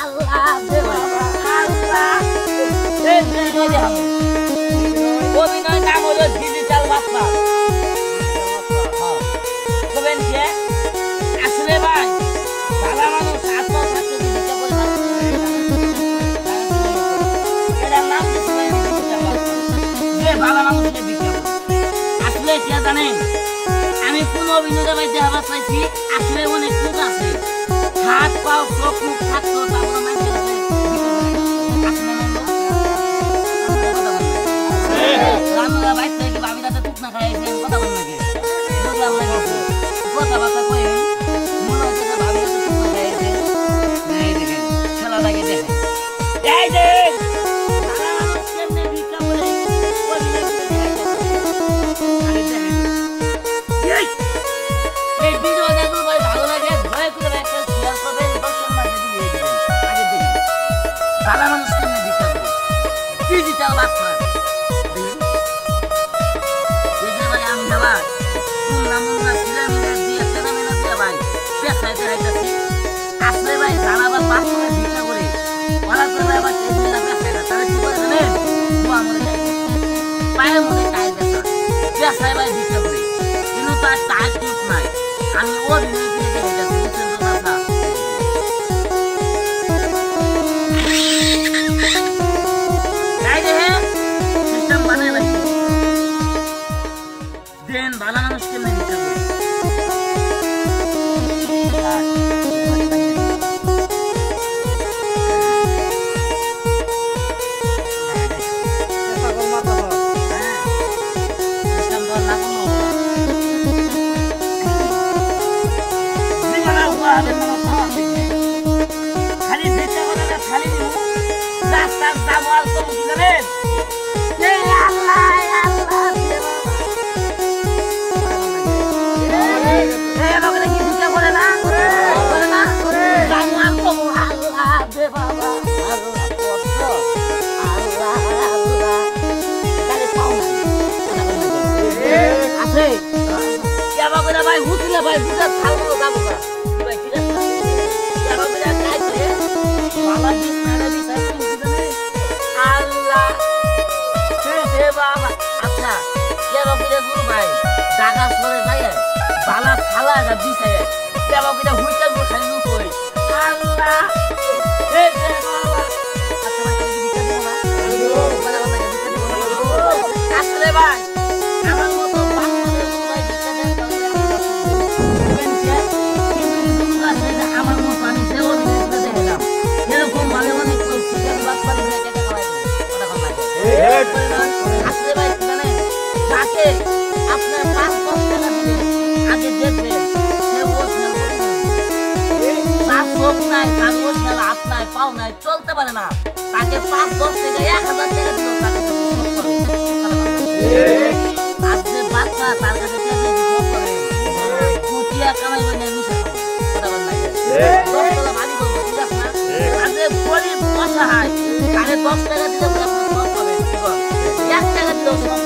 আল্লাহ দে বাবা আল্লাহ এই যে অভিনয় নাম হলো ডিজিটাল বাপ্পা বলেন কে আসলে ভাই ভালো মানুষ আত্ম থাকতে দিতে করে না এর নাম ডিজিটাল বাপ্পা যে ভালো মানুষকে বিক্রি আসলে কে জানেন আমি কোন অভিনয় ভাই দেখাবা চাইছি আসলে অনেক লোক আছে হাত পাও চোখ মুখ থাকতো তারপরে মাইকে আছে আসলে রান্না বাইক থেকে বাবিদাতে টুক না খাইছে কথা বল নাকি বুঝলাম না কথা বাতা কই মনে হচ্ছে যে বাবিদাতে টুক না খাইছে এই দেখেন খেলা লাগে দেখেন এই যে সারা মানুষ কেমনে ভিক্ষা করে ওই এই ভিডিও দেখো ভাই ভালো লাগে দয়া করে একটা শেয়ার করবেন দর্শক মাঝে দিয়ে দিবেন আগে দেখুন সারা মানুষ কেমনে ভিক্ষা করে ডিজিটাল বাক্স আসলে ভাই জানাবার পাঁচ করে ভিক্ষা করে ওরা করে আবার টেবিল পেছায় না তারা কি করে জানেন পায়ের মধ্যে টাইট দেখা পেছায় ভাই ভিক্ষা করে কিন্তু তার টাইট টুট নাই আমি ও ভিডিও দিয়ে দেখে যাচ্ছি বুঝছেন তো না তাই দেখে সিস্টেম বানায় রাখি দেন ভালো মানুষ কেমনে ভিক্ষা করে খালি ভিক্ষা করে না খালি রাস্তার দাম আর কম কি জানেন আল্লাহ আল্লাহ কি ভিক্ষা করে না দাম আর কম আল্লাহ দে বাবা আল্লাহ আল্লাহ তাহলে পাও না আছে কেবা করে ভাই হুতলে ভাই দুটা খাল মতো যাবো ভাই ঠিক আছে কেবা করে খাইছে বাবা দিস না দিস আল্লাহ হে বাবা আচ্ছা কেবা করে গুরু ভাই ঢাকা সরে যায় বালা খালা যা দিছে কেবা করে হুইটা গো খাই নু কই আল্লাহ হে বাবা আচ্ছা ভাই তুমি দিতে দেবো না বলা বলা দিতে দেবো আসলে ভাই আমার মতো বাচ্চাদের ভাই দিতে দেন আমার মতো আমি সেও দিতে দেখলাম এরকম ভালো অনেক করছি বাচ্চা দিয়ে টাকা খাওয়াই ওটা কোন লাগে আসলে ভাই জানেন তাকে আপনার 5-10 টাকা দিলে আগে দেখবেন সে বলছে চোখ নাই কাগজ নাই হাত নাই পাও নাই চলতে পারে না তাকে 5-10 থেকে 1000 টাকা দিলেও তাকে আজকে বাচ্চা তার কাছে টাকা দিতে করে কুটিয়া কামাইবে না মিশা কথা বল না 10 টাকা ভারী করবো ঠিক আছে না আজকে গরিব অসহায় তাকে 10 টাকা দিলে বলে আপনি সব পাবেন ঠিক আছে 1 টাকা দিলেও সব